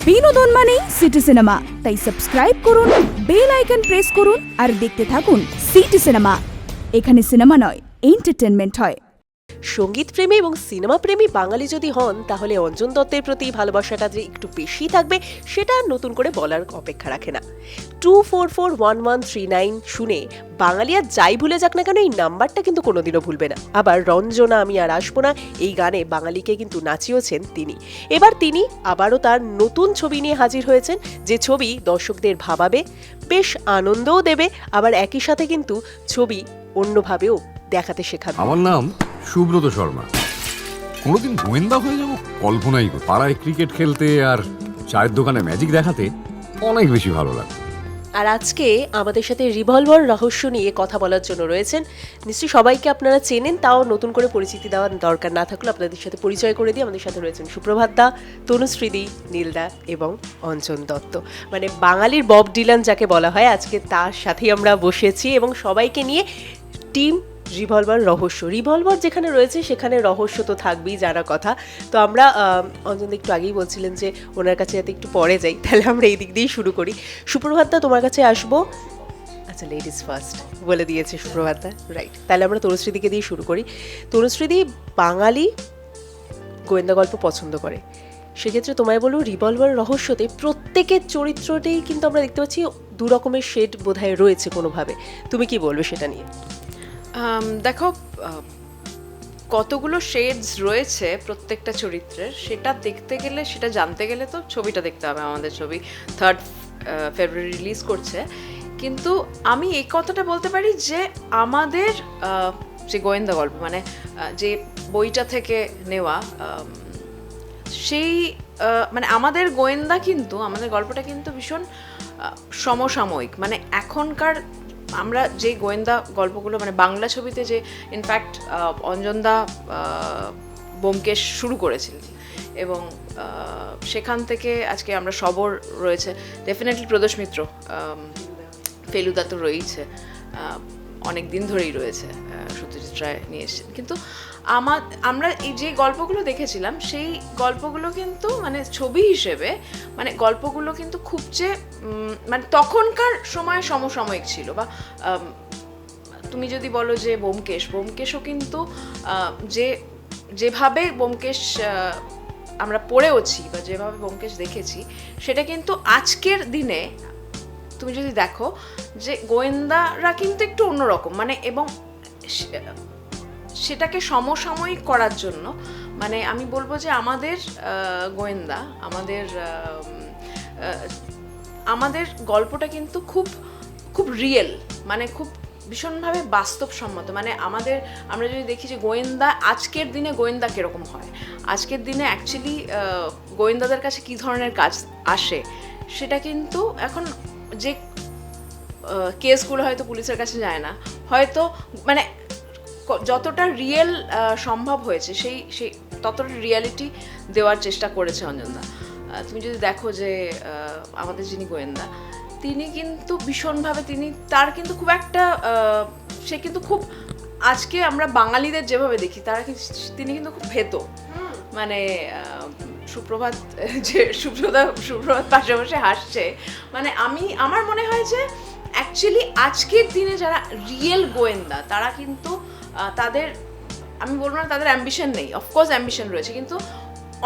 বিনোদন মানেই city cinema, তাই সাবস্ক্রাইব করুন, বেল আইকন প্রেস করুন আর দেখতে থাকুন সিটি সিনেমা। এখানে সিনেমা নয়, এন্টারটেনমেন্ট হয়। সঙ্গীত প্রেমী এবং সিনেমা প্রেমী বাঙালি যদি হন, তাহলে অঞ্জন দত্তের প্রতি ভালোবাসাটা যে একটু বেশি থাকবে সেটা আর নতুন করে বলার অপেক্ষা রাখে না। 244139 শুনে বাঙালি আর যাই ভুলে যাক না কেন, এই নাম্বারটা কিন্তু কোনোদিনও ভুলবে না। আবার রঞ্জনা আমি আর আসবো না, এই গানে বাঙালিকে কিন্তু নাচিয়েছেন তিনি। এবার তিনি আবারও তার নতুন ছবি নিয়ে হাজির হয়েছেন, যে ছবি দর্শকদের ভাবাবে, বেশ আনন্দও দেবে, আবার একই সাথে কিন্তু ছবি অন্যভাবেও দেখাতে শেখাবে। আমার নাম সুব্রত শর্মা। কোনোদিন গোয়েন্দা হয়ে যাবো কল্পনাই করি। পাড়ায় ক্রিকেট খেলতে আর চায়ের দোকানে ম্যাজিক দেখাতে অনেক বেশি ভালো লাগে। আর আজকে আমাদের সাথে রিভলভার রহস্য নিয়ে কথা বলার জন্য রয়েছেন, নিশ্চয়ই সবাইকে আপনারা চেনেন, তাও নতুন করে পরিচিতি দেওয়ার দরকার না থাকলে আপনাদের সাথে পরিচয় করে দিই। আমাদের সাথে রয়েছেন সুপ্রভাত দা, তনুশ্রী দি, নীল দা এবং অঞ্জন দত্ত, মানে বাঙালির বব ডিলান যাকে বলা হয়। আজকে তার সাথেই আমরা বসেছি এবং সবাইকে নিয়ে টিম রিভলভার রহস্য। রিভলভার যেখানে রয়েছে সেখানে রহস্য তো থাকবেই, জানা কথা। তো আমরা অঞ্জন একটু আগেই বলছিলেন যে ওনার কাছে যাতে একটু পরে যাই, তাহলে আমরা এই দিক দিয়েই শুরু করি। সুপ্রভাতদা তোমার কাছে আসবো। আচ্ছা, লেডিস ফার্স্ট বলে দিয়েছে সুপ্রভাতদা, রাইট। তাহলে আমরা তনুশ্রীদিকে দিয়ে শুরু করি। তনুশ্রীদি বাঙালি গোয়েন্দা গল্প পছন্দ করে, সেক্ষেত্রে তোমায় বলবো রিভলভার রহস্যতে প্রত্যেকের চরিত্রটাই কিন্তু আমরা দেখতে পাচ্ছি দু রকমের শেড বোধহয় রয়েছে কোনোভাবে। তুমি কি বলবে সেটা নিয়ে? দেখো, কতগুলো শেডস রয়েছে প্রত্যেকটা চরিত্রের, সেটা দেখতে গেলে, সেটা জানতে গেলে তো ছবিটা দেখতে হবে। আমাদের ছবি 3 ফেব্রুয়ারি রিলিজ করছে, কিন্তু আমি এই কথাটা বলতে পারি যে আমাদের যে গোয়েন্দা গল্প, মানে যে বইটা থেকে নেওয়া, সেই মানে আমাদের গোয়েন্দা কিন্তু, আমাদের গল্পটা কিন্তু ভীষণ সমসাময়িক। মানে এখনকার আমরা যে গোয়েন্দা গল্পগুলো, মানে বাংলা ছবিতে যে ইনফ্যাক্ট অঞ্জনদা ব্যোমকেশ শুরু করেছিলেন, এবং সেখান থেকে আজকে আমরা সবর রয়েছে, ডেফিনেটলি প্রদোষ মিত্র, ফেলুদা তো রয়েছে, অনেক দিন ধরেই রয়েছে, সত্যজিৎ রায় নিয়ে এসেছেন। কিন্তু আমরা এই যে গল্পগুলো দেখেছিলাম, সেই গল্পগুলো কিন্তু মানে ছবি হিসেবে, মানে গল্পগুলো কিন্তু খুব যে মানে তখনকার সময় সমসাময়িক ছিল। বা তুমি যদি বলো যে ব্যোমকেশও কিন্তু যেভাবে ব্যোমকেশ আমরা পড়েওছি বা যেভাবে ব্যোমকেশ দেখেছি, সেটা কিন্তু আজকের দিনে তুমি যদি দেখো যে গোয়েন্দারা কিন্তু একটু অন্যরকম, মানে এবং সেটাকে সমসাময়িক করার জন্য, মানে আমি বলবো যে আমাদের গোয়েন্দা, আমাদের গল্পটা কিন্তু খুব খুব রিয়েল, মানে খুব ভীষণভাবে বাস্তবসম্মত। মানে আমরা যদি দেখি যে গোয়েন্দা আজকের দিনে গোয়েন্দা কীরকম হয়, আজকের দিনে অ্যাকচুয়ালি গোয়েন্দাদের কাছে কী ধরনের কাজ আসে, সেটা কিন্তু এখন যে কেসগুলো হয়তো পুলিশের কাছে যায় না, হয়তো মানে যতটা রিয়েল সম্ভব হয়েছে সেই ততটা রিয়ালিটি দেওয়ার চেষ্টা করেছে অঞ্জনদা। তুমি যদি দেখো যে আমাদের যিনি গোয়েন্দা, তিনি কিন্তু ভীষণভাবে তার কিন্তু খুব একটা সে কিন্তু খুব, আজকে আমরা বাঙালিদের যেভাবে দেখি, তিনি কিন্তু খুব ভেতো। মানে সুপ্রভাত পাশাপাশি হাসছে, মানে আমার মনে হয় যে অ্যাকচুয়ালি আজকের দিনে যারা রিয়েল গোয়েন্দা, তারা কিন্তু তাদের, আমি বলবো না তাদের অ্যাম্বিশন নেই, অফকোর্স অ্যাম্বিশন রয়েছে, কিন্তু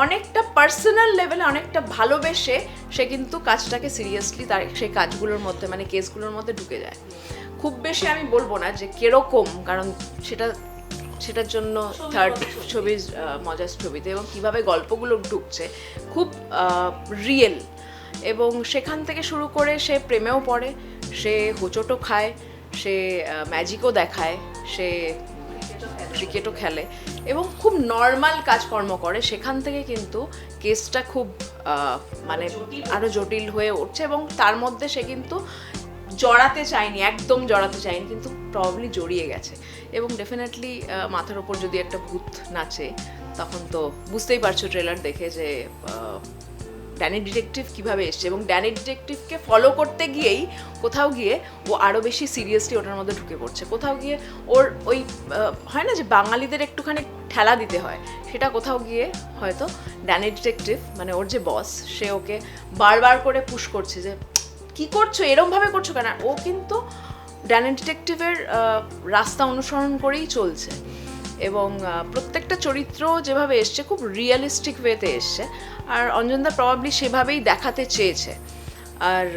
অনেকটা পার্সোনাল লেভেলে অনেকটা ভালোবেসে সে কিন্তু কাজটাকে সিরিয়াসলি তার সেই কাজগুলোর মধ্যে, মানে কেসগুলোর মধ্যে ঢুকে যায়। খুব বেশি আমি বলবো না যে কিরকম, কারণ সেটার জন্য থার্ড ছবির মজার ছবিতে এবং কীভাবে গল্পগুলো ঢুকছে খুব রিয়েল, এবং সেখান থেকে শুরু করে সে প্রেমেও পড়ে, সে হোঁচটও খায়, সে ম্যাজিকও দেখায়, সে ক্রিকেটও খেলে এবং খুব নর্মাল কাজকর্ম করে। সেখান থেকে কিন্তু কেসটা খুব মানে আরও জটিল হয়ে উঠছে, এবং তার মধ্যে সে কিন্তু জড়াতে চায়নি, একদম জড়াতে চায়নি, কিন্তু প্রবাবলি জড়িয়ে গেছে। এবং ডেফিনেটলি মাথার ওপর যদি একটা ভূত নাচে, তখন তো বুঝতেই পারছো ট্রেলার দেখে যে ড্যানি ডিটেকটিভ কীভাবে এসছে, এবং ড্যানি ডিটেকটিভকে ফলো করতে গিয়েই কোথাও গিয়ে ও আরও বেশি সিরিয়াসলি ওটার মধ্যে ঢুকে পড়ছে, কোথাও গিয়ে ওর ওই হয় না যে বাঙালিদের একটুখানি ঠেলা দিতে হয়, সেটা কোথাও গিয়ে হয়তো ড্যানি ডিটেকটিভ মানে ওর যে বস সে ওকে বারবার করে পুশ করছে যে কী করছো, এরমভাবে করছো কেন। ও কিন্তু ড্যানি ডিটেকটিভের রাস্তা অনুসরণ করেই চলছে, এবং প্রত্যেকটা চরিত্র যেভাবে এসছে খুব রিয়েলিস্টিক ওয়েতে এসছে, আর অঞ্জনদা প্রবাবলি সেভাবেই দেখাতে চেয়েছে। আর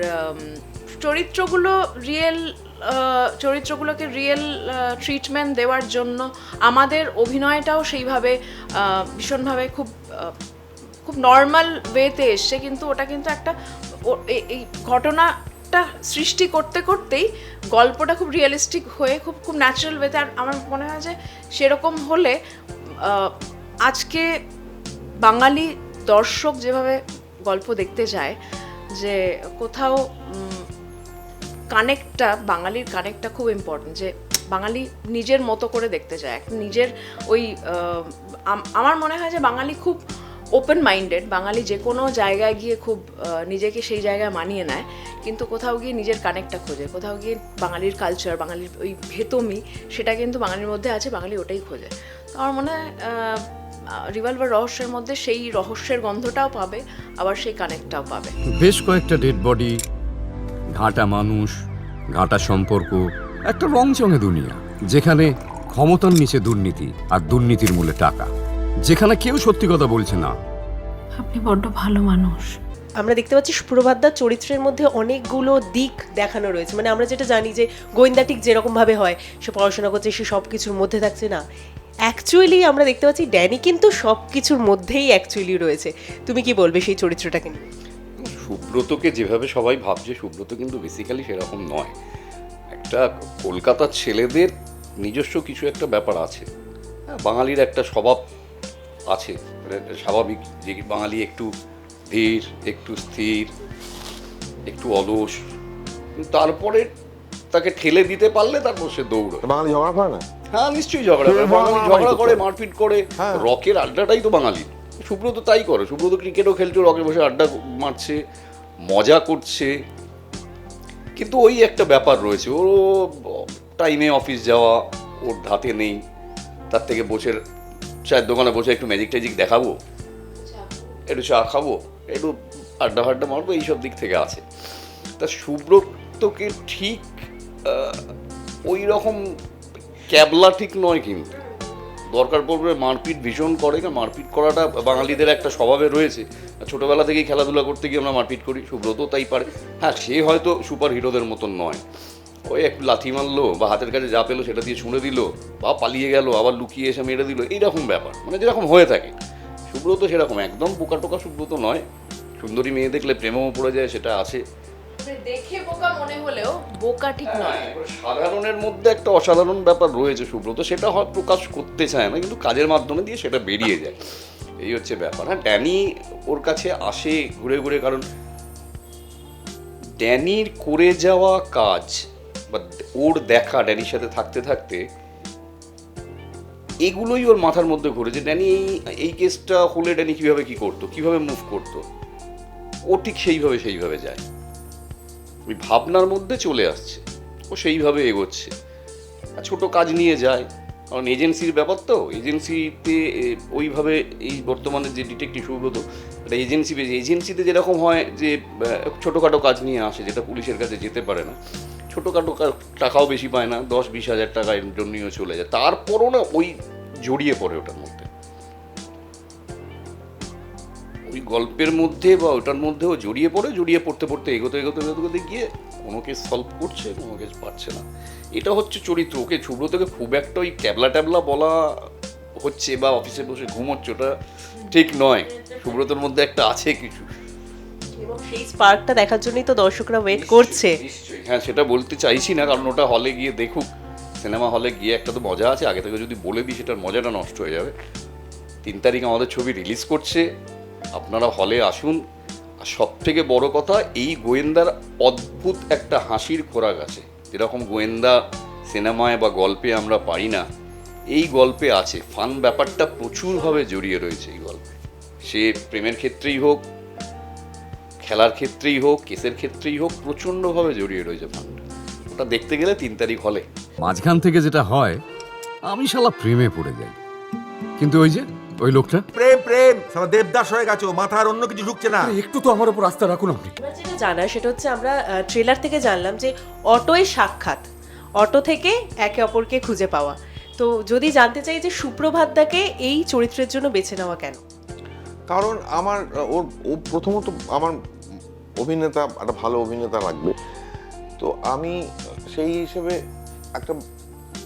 চরিত্রগুলোকে রিয়েল ট্রিটমেন্ট দেওয়ার জন্য আমাদের অভিনয়টাও সেইভাবে ভীষণভাবে খুব নর্মাল ওয়েতে এসছে, কিন্তু ওটা কিন্তু একটা এই ঘটনাটা সৃষ্টি করতে করতেই গল্পটা খুব রিয়েলিস্টিক হয়ে খুব ন্যাচারাল ওয়েতে। আর আমার মনে হয় যে সেরকম হলে আজকে বাঙালি দর্শক যেভাবে গল্প দেখতে যায়, যে কোথাও বাঙালির কানেক্টটা খুব ইম্পর্টেন্ট, যে বাঙালি নিজের মতো করে দেখতে যায়, একটা নিজের ওই আমার মনে হয় যে বাঙালি খুব ওপেন মাইন্ডেড, বাঙালি যে কোনো জায়গায় গিয়ে খুব নিজেকে সেই জায়গায় মানিয়ে নেয়, কিন্তু কোথাও গিয়ে নিজের কানেক্টটা খোঁজে, কোথাও গিয়ে বাঙালির কালচার, বাঙালির ওই ভেতমি, সেটা কিন্তু বাঙালির মধ্যে আছে, বাঙালি ওটাই খোঁজে। তো আমার মনে হয় রিভলভার রহস্যের মধ্যে সেই রহস্যের গন্ধটাও পাবে, আবার সেই কানেক্টটাও পাবে। বেশ কয়েকটা ডেড বডি, ঘাঁটা মানুষ, ঘাঁটা সম্পর্ক, একটা রংচঙে দুনিয়া যেখানে ক্ষমতার নিচে দুর্নীতি আর দুর্নীতির মূলে টাকা, যেখানে কেউ সত্যি কথা বলছে না। আপনি বড্ড ভালো মানুষ। আমরা দেখতে পাচ্ছি সুপ্রভাতদার চরিত্রের মধ্যে অনেকগুলো দিক দেখানো রয়েছে, মানে আমরা যেটা জানি যে গোয়েন্দা ঠিক যেরকমভাবে হয়, সে পড়াশোনা করছে, সে সব কিছুর মধ্যে থাকছে না, অ্যাকচুয়ালি আমরা দেখতে পাচ্ছি ড্যানি কিন্তু সব কিছুর মধ্যেই অ্যাকচুয়ালি রয়েছে। তুমি কি বলবে সেই চরিত্রটাকে নিয়ে? সুব্রতকে যেভাবে সবাই ভাবছে, সুব্রত কিন্তু বেসিক্যালি সেরকম নয়। একটা কলকাতার ছেলেদের নিজস্ব কিছু একটা ব্যাপার আছে, বাঙালির একটা স্বভাব আছে, স্বাভাবিক যে বাঙালি একটু ধীর, একটু স্থির, একটু অলস, তারপরে তাকে ঠেলে দিতে পারলে তারপর সে দৌড়ায়। বাঙালি ঝগড়া করে না? হ্যাঁ, নিশ্চয়ই ঝগড়া করে, বাঙালি ঝগড়া করে, মারপিট করে, রকের আড্ডাটাই তো বাঙালি। সুব্রত তাই করে, সুব্রত ক্রিকেটও খেলছে, রকে বসে আড্ডা মারছে, মজা করছে, কিন্তু ওই একটা ব্যাপার রয়েছে, ও টাইমে অফিস যাওয়া ওর ধাতে নেই, তার থেকে বসে চায়ের দোকানে বসে একটু ম্যাজিক ট্যাজিক দেখাবো, একটু চা খাবো, একটু আড্ডা ফাড্ডা মারবো, এইসব দিক থেকে আছে। তা সুব্রতকে ঠিক ওই রকম ক্যাবলা ঠিক নয়, কিন্তু দরকার পড়বে মারপিট ভীষণ করে, কারণ মারপিট করাটা বাঙালিদের একটা স্বভাবে রয়েছে, ছোটোবেলা থেকেই খেলাধুলা করতে গিয়ে আমরা মারপিট করি, সুব্রত তাই পারে। হ্যাঁ, সে হয়তো সুপার হিরোদের মতন নয়, ওই একটু লাথি মারলো বা হাতের কাছে যা পেলো সেটা দিয়ে ছুঁড়ে দিল, বা পালিয়ে গেল আবার লুকিয়ে এসে মেরে দিল, এইরকম ব্যাপার, মানে যেরকম হয়ে থাকে। সুব্রত সেরকম একদম বোকা টোকা সুব্রত নয়, সুন্দরী মেয়ে দেখলে প্রেমেও পড়ে যায়, সেটা আছে, দেখে বোকা মনে হলেও বোকা ঠিক নয়। সাধারণের মধ্যে একটা অসাধারণ ব্যাপার রয়েছে সুব্রত, সেটা হয় প্রকাশ করতে চায় না, কিন্তু কাজের মাধ্যমে দিয়ে সেটা বেরিয়ে যায়, এই হচ্ছে ব্যাপার। হ্যাঁ, ড্যানি ওর কাছে আসে ঘুরে ঘুরে, কারণ ড্যানির করে যাওয়া কাজ বা ওর দেখা ড্যানির সাথে থাকতে থাকতে এগুলোই ওর মাথার মধ্যে ঘুরে, যে ড্যানি এই কেসটা হলে ড্যানি কীভাবে কী করতো, কীভাবে মুভ করতো, ও ঠিক সেইভাবে যায়, ওই ভাবনার মধ্যে চলে আসছে, ও সেইভাবে এগোচ্ছে, আর ছোটো কাজ নিয়ে যায়, কারণ এজেন্সির ব্যাপার তো, এজেন্সিতে ওইভাবে এই বর্তমানে যে ডিটেকটিভ সুব্রত একটা এজেন্সিতে যেরকম হয় যে ছোটোখাটো কাজ নিয়ে আসে, যেটা পুলিশের কাছে যেতে পারে না, ছোটোখাটো টাকাও বেশি পায় না, 10-20 হাজার টাকা এর জন্যও চলে যায়, তারপরও না ওই জড়িয়ে পড়ে ওটার মধ্যে, ওই গল্পের মধ্যে বা ওটার মধ্যেও জড়িয়ে পড়তে এগোতে গিয়ে কোনো কেস সলভ করছে, কোনো কেস পারছে না, এটা হচ্ছে চরিত্র। ওকে সুব্রতকে খুব একটা ওই ট্যাবলা বলা হচ্ছে বা অফিসে বসে ঘুমোচ্ছে, ওটা ঠিক নয়, সুব্রতর মধ্যে একটা আছে কিছু, এবং সেই স্পার্কটা দেখার জন্যই তো দর্শকরা ওয়েট করছে। হ্যাঁ, সেটা বলতে চাইছি না, কারণ ওটা হলে গিয়ে দেখুক, সিনেমা হলে গিয়ে একটা তো মজা আছে, আগে থেকে যদি বলে দিই সেটার মজাটা নষ্ট হয়ে যাবে। 3 তারিখ আমাদের ছবি রিলিজ করছে, আপনারা হলে আসুন। আর সব থেকে বড় কথা, এই গোয়েন্দার অদ্ভুত একটা হাসির খোরাক আছে, যেরকম গোয়েন্দা সিনেমায় বা গল্পে আমরা পাই না, এই গল্পে আছে, ফান ব্যাপারটা প্রচুরভাবে জড়িয়ে রয়েছে এই গল্পে, সে প্রেমের ক্ষেত্রেই হোক, খেলার ক্ষেত্রেই হোক, কেসের ক্ষেত্রেই হোক, প্রচণ্ডভাবে জড়িয়ে রয়েছে ফান্ড। ওটা দেখতে গেলে 3 তারিখ হলে। মাঝখান থেকে যেটা হয়, আমি শালা প্রেমে পড়ে যাই। কিন্তু ওই যে ওই লোকটা, প্রেম প্রেম সারা দেবদাস হয়ে গেছে, মাথার অন্য কিছু ঢুকছে না। একটু তো আমার উপর আস্থা রাখুন আপনি। এবার যেটা জানা সেটা হচ্ছে আমরা ট্রেলার থেকে জানলাম যে অটোয় সাক্ষাৎ, অটো থেকে একে অপরকে খুঁজে পাওয়া। তো যদি জানতে চাই যে সুপ্রভাতদাকে এই চরিত্রের জন্য বেছে নেওয়া কেন? কারণ আমার ও প্রথমত আমার অভিনেতা, একটা ভালো অভিনেতা লাগবে। তো আমি সেই হিসেবে একটা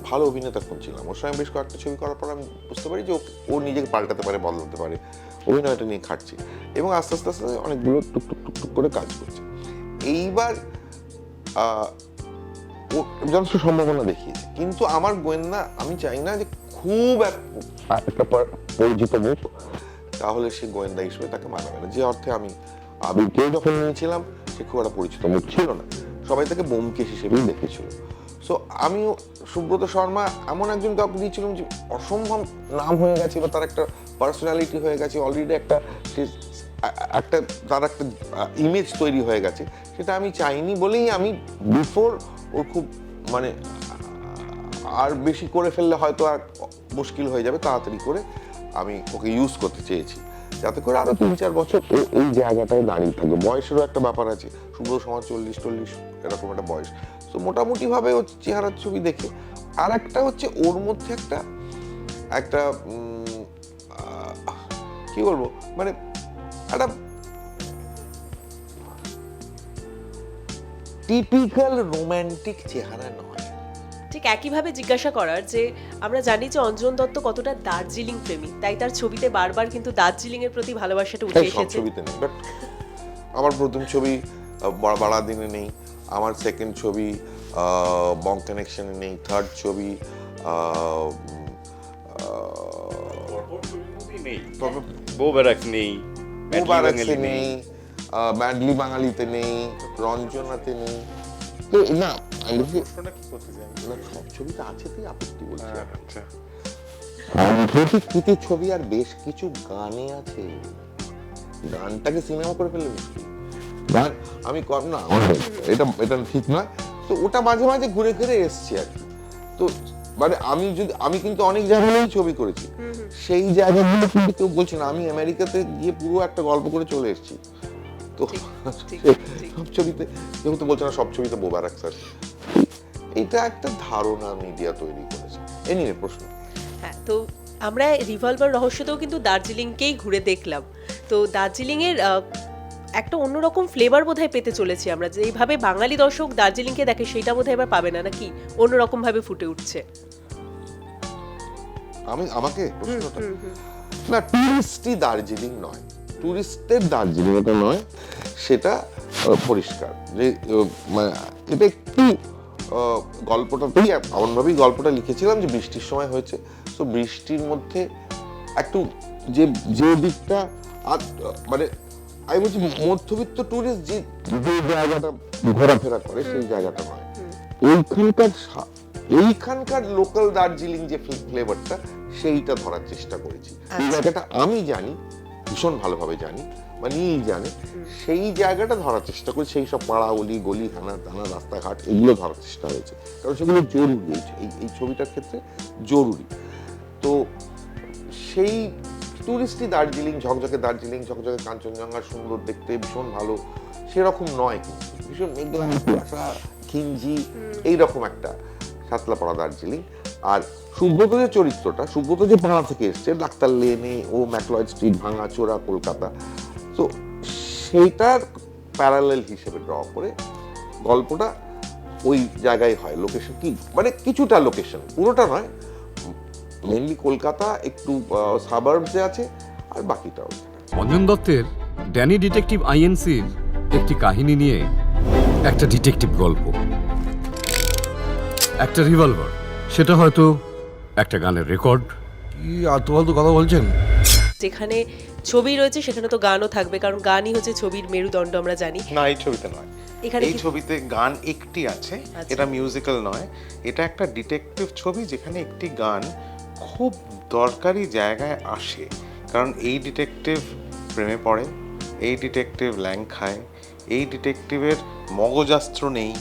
ভালো অভিনেতা খুঁজছিলাম। ওর সঙ্গে বেশ কয়েকটা ছবি করার পর আমি বুঝতে পারি যে ও নিজেকে পাল্টাতে পারে, বদলাতে পারে। অভিনয়টা নিয়ে খাটছি এবং আস্তে আস্তে আস্তে অনেকগুলো টুকটুক টুকটুক করে কাজ করছে। এইবার ও যথেষ্ট সম্ভাবনা দেখিয়েছে, কিন্তু আমার গোয়েন্দা, আমি চাই না যে খুব একটা পরিচিত মুখ, তাহলে সে গোয়েন্দা হিসেবে তাকে মানাবে না। যে অর্থে আমি আবিরকেও যখন নিয়েছিলাম, সে খুব একটা পরিচিত মুখ ছিল না, সবাই তাকে ব্যোমকেশ হিসেবেই দেখেছিল। সো আমিও সুব্রত শর্মা এমন একজন কাউকে দিয়েছিলাম যে অসম্ভব নাম হয়ে গেছে, বা তার একটা পার্সোনালিটি হয়ে গেছে, অলরেডি একটা তার একটা ইমেজ তৈরি হয়ে গেছে। সেটা আমি চাইনি বলেই আমি বিফোর ওর খুব মানে আর বেশি করে ফেললে হয়তো আর মুশকিল হয়ে যাবে, তাড়াতাড়ি করে আমি ওকে ইউজ করতে চেয়েছি, যাতে করে আরো 3-4 বছর এই জায়গাটায় দাঁড়িয়ে থাকবে। বয়সেরও একটা ব্যাপার আছে, সুব্রত শর্মা 40-40 এরকম একটা বয়স। তো মোটামুটি ভাবে ওর চেহারার ছবি দেখে। আর একটা হচ্ছে ওর মধ্যে একটা কি বলবো, মানে একটা টিপিক্যাল রোমান্টিক চেহারা নয়। ঠিক একইভাবে জিজ্ঞাসা করার যে আমরা জানি যে অঞ্জন দত্ত কতটা দার্জিলিং প্রেমী, তাই তার ছবিতে বারবার কিন্তু দার্জিলিং এর প্রতি ভালোবাসাটা উঠে এসেছে। ছবিতে নেই, বাট আমার প্রথম ছবি বাড়া দিনে নেই, আমার সেকেন্ড ছবি বং কানেকশনে নেই, থার্ড ছবি বউ ব্যারাক নেই, নেই, ব্যাডলি বাঙালিতে নেই, রঞ্জনাতে নেই। তো না সব ছবিতে আছে, তুই আপত্তি বলছি। প্রতিকৃতির ছবি আর বেশ কিছু গানে আছে, গানটাকে সিনেমা করে ফেললে মুশকিল। গান আমি কম না, এটা ঠিক নয়। তো ওটা মাঝে মাঝে ঘুরে ঘুরে এসছি আর কি। তো মানে আমি কিন্তু অনেক জায়গায় ছবি করেছি, সেই জায়গাগুলো কিন্তু কেউ বলছে না। আমি আমেরিকাতে গিয়ে পুরো একটা গল্প করে চলে এসেছি। তো সব ছবিতে কেউ তো বলছে না সব ছবিতে বোবা রাখছে। এটা একটা ধারণা মিডিয়া তৈরি করেছে। এ নিয়ে প্রশ্ন। হ্যাঁ, তো আমরা রিভলভার রহস্যতেও কিন্তু দার্জিলিংকেই ঘুরে দেখলাম। তো দার্জিলিং এর একটা অন্যরকম ফ্লেভার বোধহয় পেতে চলেছি আমরা, যে এইভাবে বাঙালি দর্শক দার্জিলিংকে দেখে সেটা বোধহয় এবার পাবে না, নাকি অন্যরকম ভাবে ফুটে উঠছে? আমাকে প্রশ্নটা না, টুরিস্টই দার্জিলিং নয়, টুরিস্টের দার্জিলিং এটা নয়, সেটা পরিষ্কার। যে এটা একটু গল্পটাতেই এমনভাবেই গল্পটা লিখেছিলাম যে বৃষ্টির সময় হয়েছে। তো বৃষ্টির মধ্যে একটু যে দিকটা মানে আমি বলছি মধ্যবিত্ত টুরিস্ট যে জায়গাটা ঘোরাফেরা করে সেই জায়গাটা নয়, এইখানকার লোকাল দার্জিলিং যে ফ্লেভারটা সেইটা ধরার চেষ্টা করেছি। এই জায়গাটা আমি জানি, ভীষণ ভালোভাবে জানি, মানে জানে, সেই জায়গাটা ধরার চেষ্টা করি। সেই সব পাড়া গলি থানা রাস্তাঘাট এগুলো ধরার চেষ্টা হয়েছে, কারণ সেগুলো জরুরি এই ছবিটার ক্ষেত্রে জরুরি। তো সেই টুরিস্টই দার্জিলিং, ঝকঝকে কাঞ্চনজঙ্ঘা সুন্দর দেখতে, ভীষণ ভালো, সেরকম নয়, কিন্তু ভীষণ মেঘলা কুয়াশা ঘিঞ্জি এইরকম একটা সাতলা পড়া দার্জিলিং। আর সুব্রত যে চরিত্রটা, সুব্রত যে পাড়া থেকে এসছে, ডাক্তার লেনে, ও ম্যাকলয়েড স্ট্রিট, ভাঙাচোরা কলকাতা, তো সেইটার প্যারালেল হিসেবে ড্র করে গল্পটা ওই জায়গায় হয়। লোকেশন কি মানে কিছুটা লোকেশন, পুরোটা নয়, মেনলি কলকাতা, একটু সাবার্বসে আছে, আর বাকিটাও। অঞ্জন দত্তের ড্যানি ডিটেকটিভ আইএনসির একটি কাহিনী নিয়ে একটা ডিটেকটিভ গল্প, একটা রিভলভার, সেটা হয়তো একটা গানের রেকর্ড। কি আলতু কথা বলছেন? যেখানে ছবি রয়েছে সেখানে তো গানও থাকবে, কারণ গানই হচ্ছে ছবির মেরুদণ্ড, আমরা জানি। না, এই ছবিতে নয়, এই ছবিতে গান একটি আছে, এটা মিউজিক্যাল নয়, এটা একটা ডিটেকটিভ ছবি যেখানে একটি গান খুব দরকারি জায়গায় আসে। কারণ এই ডিটেকটিভ প্রেমে পড়ে, এই ডিটেকটিভ ল্যাং খায়, এই ডিটেকটিভের মগজাস্ত্র নেই,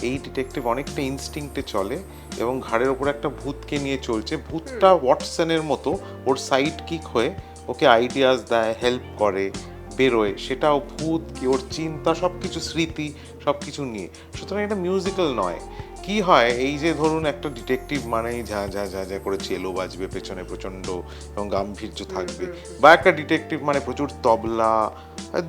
এই ডিটেকটিভ অনেকটা ইনস্টিংক্টে চলে এবং ঘাড়ের ওপর একটা ভূতকে নিয়ে চলছে। ভূতটা ওয়াটসনের মতো ওর সাইড কিক হয়ে ওকে আইডিয়াস দেয়, হেল্প করে, বেরোয়, সেটাও ভূত কি ওর চিন্তা সব কিছু, স্মৃতি সব কিছু নিয়ে। সুতরাং এটা মিউজিক্যাল নয়। কি হয়, এই যে ধরুন একটা ডিটেকটিভ মানেই ঝা ঝা ঝা ঝা করে চেলো বাজবে পেছনে প্রচণ্ড এবং গাম্ভীর্য থাকবে, বা একটা ডিটেকটিভ মানে প্রচুর তবলা,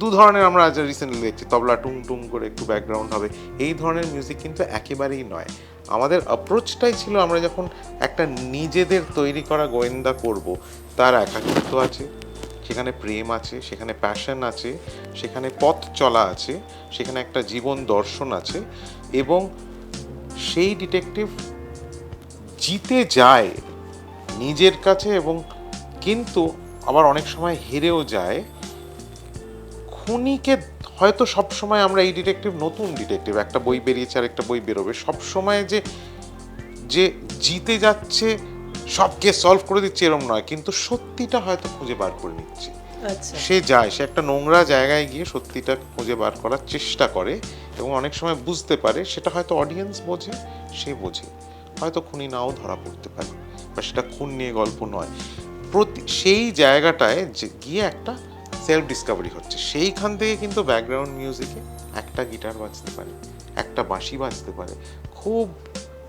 দু ধরনের আমরা আজ রিসেন্টলি দেখছি, তবলা টুং টুং করে একটু ব্যাকগ্রাউন্ড হবে, এই ধরনের মিউজিক কিন্তু একেবারেই নয়। আমাদের অ্যাপ্রোচটাই ছিল আমরা যখন একটা নিজেদের তৈরি করা গোয়েন্দা করব, তার একাকিত্ব আছে, সেখানে প্রেম আছে, সেখানে প্যাশন আছে, সেখানে পথ চলা আছে, সেখানে একটা জীবন দর্শন আছে, এবং সেই ডিটেকটিভ জিতে যায় নিজের কাছে, এবং কিন্তু আবার অনেক সময় হেরেও যায়। খুনিকে হয়তো সব সময় আমরা এই ডিটেকটিভ, নতুন ডিটেকটিভ, একটা বই বেরিয়েছে আর একটা বই বেরোবে, সব সময় যে যে জিতে যাচ্ছে, সব কেস সলভ করে দিচ্ছে এরম নয়, কিন্তু সত্যিটা হয়তো খুঁজে বার করে নিচ্ছে। সে যায়, সে একটা নোংরা জায়গায় গিয়ে সত্যিটা খুঁজে বার করার চেষ্টা করে এবং অনেক সময় বুঝতে পারে, সেটা হয়তো অডিয়েন্স বোঝে, সে বোঝে, হয়তো খুনি নাও ধরা পড়তে পারে, বা সেটা খুন নিয়ে গল্প নয়। সেই জায়গাটায় যে গিয়ে একটা সেলফ ডিসকাভারি হচ্ছে, সেইখান থেকে কিন্তু ব্যাকগ্রাউন্ড মিউজিকে একটা গিটার বাজতে পারে, একটা বাঁশি বাজতে পারে। খুব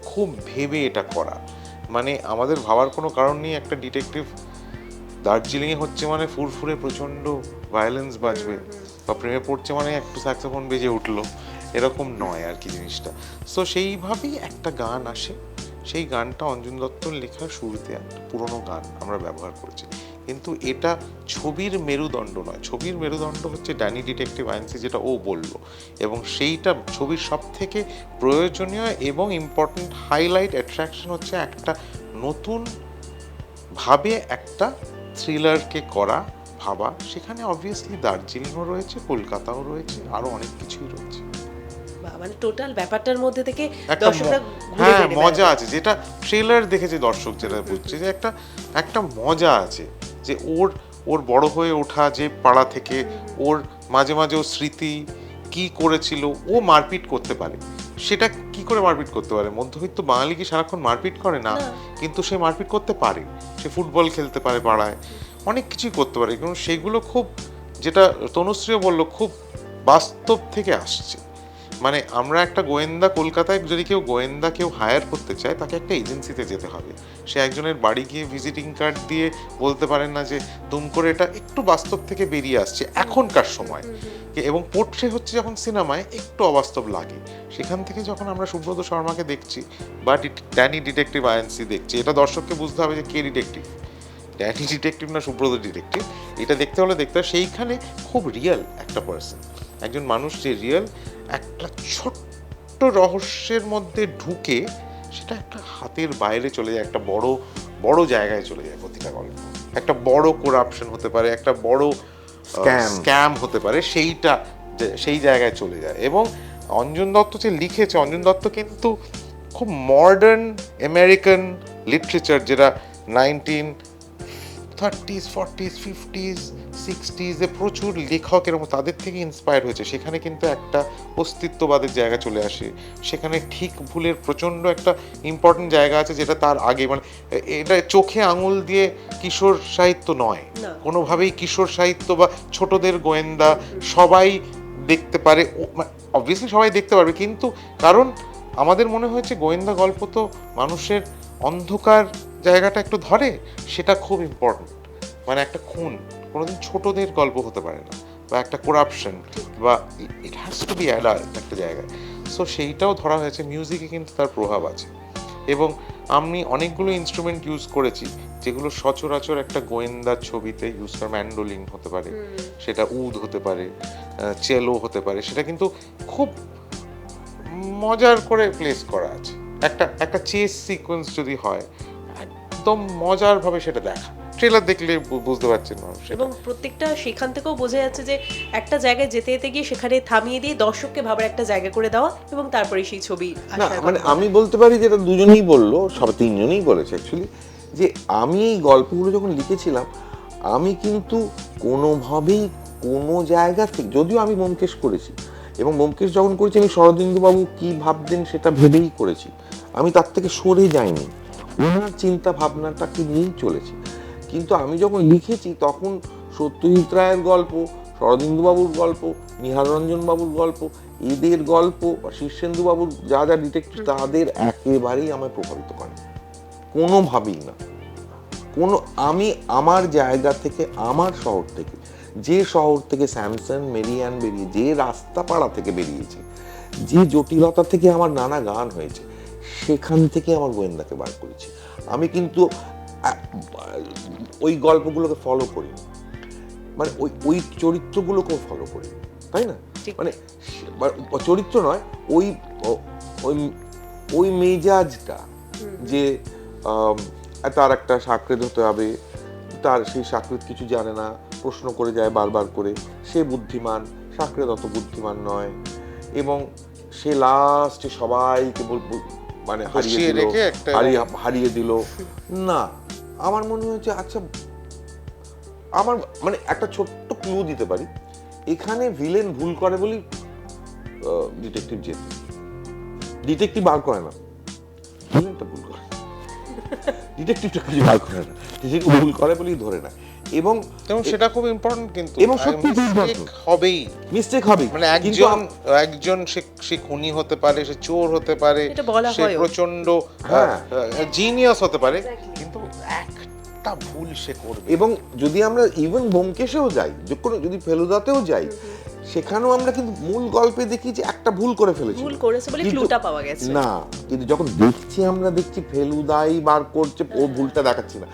খুব ভেবে এটা করা, মানে আমাদের ভাবার কোনো কারণ নেই একটা ডিটেকটিভ দার্জিলিংয়ে হচ্ছে মানে ফুরফুরে প্রচণ্ড ভায়োলেন্স বাজবে, বা প্রেমে পড়ছে মানে একটু স্যাক্সোফোন বেজে উঠলো, এরকম নয় আর কি জিনিসটা। সো সেইভাবেই একটা গান আসে, সেই গানটা অঞ্জন দত্তর লেখার শুরুতে একটা পুরোনো গান আমরা ব্যবহার করেছি, কিন্তু এটা ছবির মেরুদণ্ড নয়। ছবির মেরুদণ্ড হচ্ছে ড্যানি ডিটেকটিভ আইএনসি, যেটা ও বললো, এবং সেইটা ছবির সব থেকে প্রয়োজনীয় এবং ইম্পর্টেন্ট হাইলাইট অ্যাট্রাকশন হচ্ছে একটা নতুন ভাবে একটা থ্রিলারকে করা, ভাবা, সেখানে অবভিয়াসলি দার্জিলিংও রয়েছে, কলকাতাও রয়েছে, আরো অনেক কিছুই রয়েছে। মানে টোটাল ব্যাপারটার মধ্যে থেকে একটা দর্শকরা হ্যাঁ মজা আছে, যেটা ট্রেলার দেখেছে দর্শক যেটা বুঝছে, যে একটা মজা আছে, যে ওর বড় হয়ে ওঠা যে পাড়া থেকে, ওর মাঝে মাঝে ওর স্মৃতি কি করেছিল, ও মারপিট করতে পারে, সেটা কি করে মারপিট করতে পারে? মধ্যবিত্ত বাঙালি কি সারাক্ষণ মারপিট করে না, কিন্তু সে মারপিট করতে পারে, সে ফুটবল খেলতে পারে পাড়ায়, অনেক কিছুই করতে পারে, কিন্তু সেগুলো খুব, যেটা তনুশ্রীও বললো, খুব বাস্তব থেকে আসছে। মানে আমরা একটা গোয়েন্দা, কলকাতায় যদি কেউ হায়ার করতে চায়, তাকে একটা এজেন্সিতে যেতে হবে, সে একজনের বাড়ি গিয়ে ভিজিটিং কার্ড দিয়ে বলতে পারেন না যে তুম করে, এটা একটু বাস্তব থেকে বেরিয়ে আসছে এখনকার সময়, এবং পোর্ট্রে হচ্ছে যখন সিনেমায় একটু অবাস্তব লাগে। সেখান থেকে যখন আমরা সুব্রত শর্মাকে দেখছি বা ড্যানি ডিটেকটিভ আইএনসি দেখছি, এটা দর্শককে বুঝতে হবে যে কে ডিটেকটিভ, ড্যানি ডিটেকটিভ না সুব্রত ডিটেকটিভ, এটা দেখতে হলে সেইখানে খুব রিয়েল একটা পার্সন, একজন মানুষ যে রিয়েল, একটা ছোট্ট রহস্যের মধ্যে ঢুকে সেটা একটা হাতের বাইরে চলে যায়, একটা বড় বড় জায়গায় চলে যায় প্রতিটা গল্প, একটা বড় করাপশন হতে পারে, একটা বড় স্ক্যাম হতে পারে, সেই জায়গায় চলে যায়। এবং অঞ্জন দত্ত যে লিখেছে, অঞ্জন দত্ত কিন্তু খুব মডার্ন আমেরিকান লিটারেচার, যেটা 1930s, 40s, 50s, 60s প্রচুর লেখক এরকম তাদের থেকে ইন্সপায়ার হয়েছে। সেখানে কিন্তু একটা অস্তিত্ববাদের জায়গা চলে আসে, সেখানে ঠিক ভুলের প্রচণ্ড একটা ইম্পর্টেন্ট জায়গা আছে, যেটা তার আগে, মানে এটা চোখে আঙুল দিয়ে কিশোর সাহিত্য নয় কোনোভাবেই, কিশোর সাহিত্য বা ছোটদের গোয়েন্দা সবাই দেখতে পারে, অবভিয়াসলি সবাই দেখতে পারবে, কিন্তু কারণ আমাদের মনে হয়েছে গোয়েন্দা গল্প তো মানুষের অন্ধকার জায়গাটা একটু ধরে, সেটা খুব ইম্পর্টেন্ট। মানে একটা খুন কোনোদিন ছোটদের গল্প হতে পারে না, বা একটা করাপশন, বা it has to be adult একটা জায়গায়। সো সেইটাও ধরা হয়েছে। মিউজিকে কিন্তু তার প্রভাব আছে, এবং আমি অনেকগুলো ইনস্ট্রুমেন্ট ইউজ করেছি যেগুলো সচরাচর একটা গোয়েন্দার ছবিতে ইউজ করা। ম্যান্ডোলিন হতে পারে, সেটা উদ হতে পারে, চেলো হতে পারে, সেটা কিন্তু খুব মজার করে প্লেস করা আছে। একটা চেস সিকোয়েন্স যদি হয়, একদম মজার ভাবে সেটা দেখা, ট্রেলার দেখলে বুঝতে পারছেন মানুষ। এবং প্রত্যেকটা সেখান থেকেও বোঝা যাচ্ছে যে একটা জায়গায় যেতে যেতে গিয়ে সেখানে থামিয়ে দিয়ে দর্শককে ভাবার একটা জায়গা করে দেওয়া, এবং তারপরে সেই ছবি মানে আমি বলতে পারি, যেটা দুজনেই বললো, সব তিনজনেই বলেছে অ্যাকচুয়ালি, যে আমি এই গল্পগুলো যখন লিখেছিলাম, আমি কিন্তু কোনোভাবেই কোনো জায়গা থেকে, যদিও আমি ব্যোমকেশ করেছি, এবং ব্যোমকেশ যখন করেছি আমি শরদিন্দুবাবু কি ভাবতেন সেটা ভেবেই করেছি, আমি তার থেকে সরে যাইনি, ওনার চিন্তা ভাবনাটাকে নিয়েই চলেছি। কিন্তু আমি যখন লিখেছি তখন সত্যজিৎ রায়ের গল্প, শরদিন্দুবাবুর গল্প, নিহাররঞ্জন বাবুর গল্প, এদের গল্প, শীর্ষেন্দুবাবুর যা যা ডিটেকটিভ, তাদের একেবারেই আমায় প্রভাবিত করে, কোনোভাবেই না। আমি আমার জায়গা থেকে, আমার শহর থেকে, যে শহর থেকে স্যামসন মেরিয়ান বেরিয়ে, যে রাস্তা পাড়া থেকে বেরিয়েছে, যে জটিলতা থেকে আমার নানা গান হয়েছে, সেখান থেকে আমার গোয়েন্দাকে বার করেছি। আমি কিন্তু ওই গল্পগুলোকে ফলো করি, মানে ওই চরিত্রগুলোকেও ফলো করি, তাই না? মানে চরিত্র নয়, ওই ওই ওই মেজাজটা, যে তার একটা সাকরেদ হতে হবে, তার সেই সাকরেদ কিছু জানে না, প্রশ্ন করে যায় বারবার করে, সে বুদ্ধিমান, সাকরেদ অত বুদ্ধিমান নয়, এবং সে লাস্টে সবাইকে মানে হারিয়ে দিল না। আমার মনে হয়েছে আচ্ছা, আমার মানে একটা ছোট্ট ক্লু দিতে পারি, এখানে ভিলেন ভুল করে বলি ডিটেকটিভ জেতে, ডিটেকটিভ বার করে না, ভিলেনটা ভুল করে, ডিটেকটিভটা কিছু বার করে না, ডিটেকটিভ ভুল করে বলি ধরে না, এবং সেটা খুব ইম্পর্টেন্ট। কিন্তু এবং সত্যি হবেই, মিস্টেক হবে, মানে একজন সে খুনি হতে পারে, সে চোর হতে পারে, সে প্রচন্ড জিনিয়াস হতে পারে, কিন্তু একটা ভুল সে করবে। এবং যদি আমরা ইভেন ব্যোমকেশেও যাই, যদি ফেলুদাতেও যাই, সেখানেও আমরা কিন্তু মূল গল্পে দেখি যে একটা ভুল করে ফেলেছি, ভুল করেছে বলে ক্লুটা পাওয়া গেছে না, কিন্তু যখন দেখছি আমরা দেখছি ফেলুদাই বার করছে, ও ভুলটা দেখাচ্ছি না,